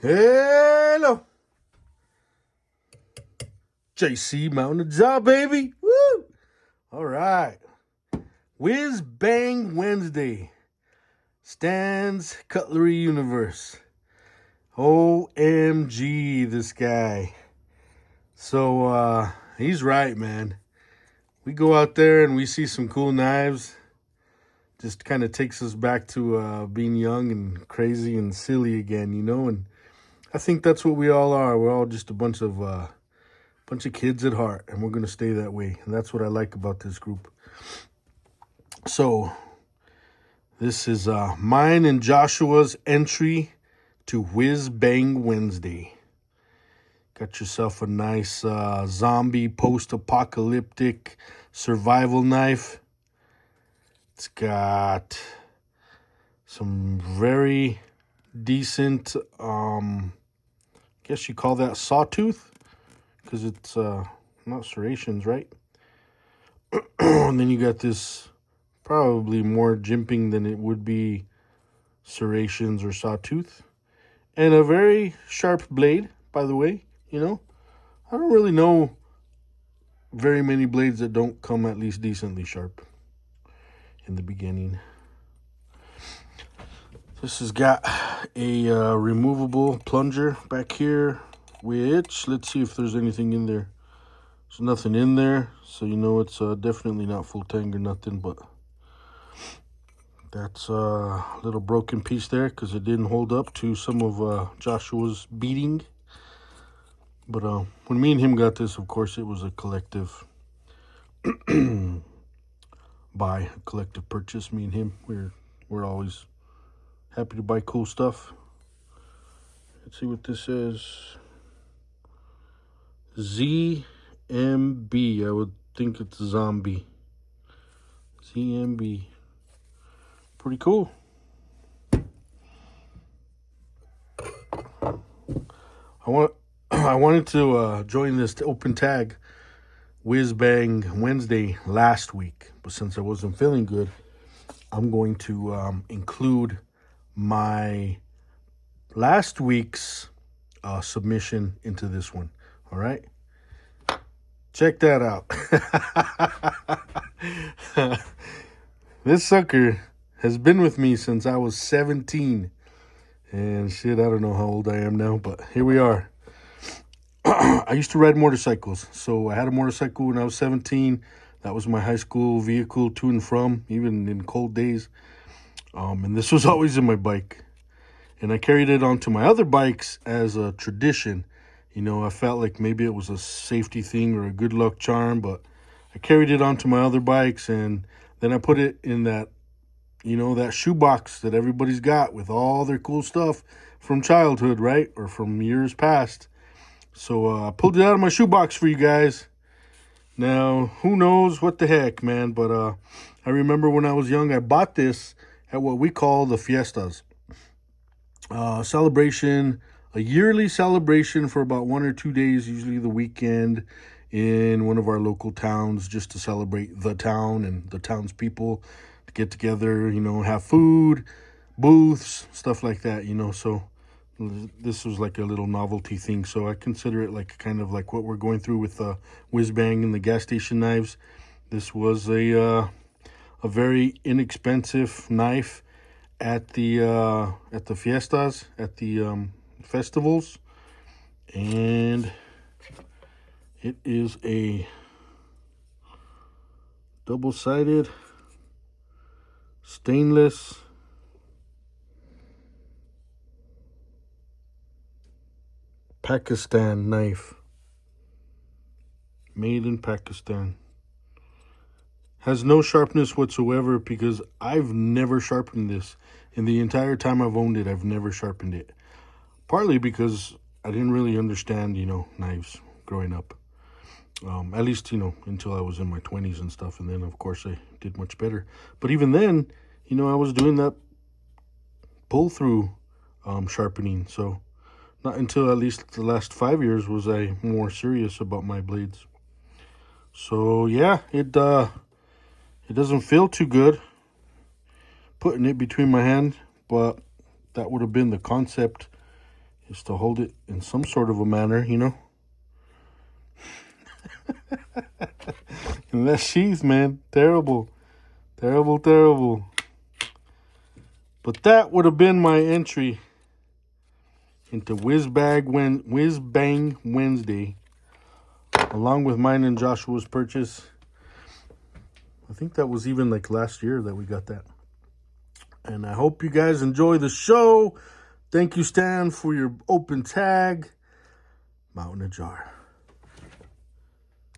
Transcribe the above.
Hello. JC mounting the job, baby. Woo! All right. Whiz Bang Wednesday. Stan's Cutlery Universe. OMG, this guy. So, he's right, man. We go out there and we see some cool knives. Just kind of takes us back to being young and crazy and silly again, And I think that's what we all are. We're all just a bunch of kids at heart, and we're gonna stay that way. And that's what I like about this group. So this is mine and Joshua's entry to Whiz Bang Wednesday. Got yourself a nice zombie post-apocalyptic survival knife. It's got some very decent, guess you call that sawtooth, because it's not serrations, right? And then you got this probably more jimping than it would be serrations or sawtooth. And a very sharp blade, by the way, I don't really know very many blades that don't come at least decently sharp in the beginning. This has got a removable plunger back here, which, let's see if there's anything in there. There's nothing in there, so it's definitely not full tang or nothing, but that's a little broken piece there because it didn't hold up to some of Joshua's beating. But when me and him got this, of course, it was a collective buy, a collective purchase. Me and him, we're always happy to buy cool stuff. Let's see what this says. ZMB. I would think it's zombie. ZMB. Pretty cool. I wanted to join this open tag Whiz Bang Wednesday last week, but since I wasn't feeling good, I'm going to include my last week's submission into this one. All right? Check that out. This sucker has been with me since I was 17. And shit, I don't know how old I am now, but here we are. I used to ride motorcycles. So I had a motorcycle when I was 17. That was my high school vehicle to and from, even in cold days. And this was always in my bike. And I carried it onto my other bikes as a tradition. I felt like maybe it was a safety thing or a good luck charm, but I carried it onto my other bikes, and then I put it in that, that shoebox that everybody's got with all their cool stuff from childhood, right? Or from years past. So I pulled it out of my shoebox for you guys. Now, who knows what the heck, man, but I remember when I was young, I bought this at what we call the fiestas. Celebration, a yearly celebration for about 1 or 2 days, usually the weekend, in one of our local towns, just to celebrate the town and the townspeople, to get together, have food, booths, stuff like that, So this was like a little novelty thing. So I consider it like kind of like what we're going through with Whiz Bang and the gas station knives. This was a very inexpensive knife at the fiestas, at the festivals, and it is a double-sided stainless Pakistan knife, made in Pakistan. Has no sharpness whatsoever because I've never sharpened this. In the entire time I've owned it, I've never sharpened it. Partly because I didn't really understand, knives growing up. At least, until I was in my 20s and stuff. And then, of course, I did much better. But even then, I was doing that pull-through sharpening. So not until at least the last 5 years was I more serious about my blades. So, yeah, it doesn't feel too good putting it between my hands, but that would have been the concept is to hold it in some sort of a manner, you know. And that sheath, man, terrible. Terrible, terrible. But that would have been my entry into Whiz Bang Wednesday, along with mine and Joshua's purchase. I think that was even like last year that we got that. And I hope you guys enjoy the show. Thank you, Stan, for your open tag. Mountain Ajar.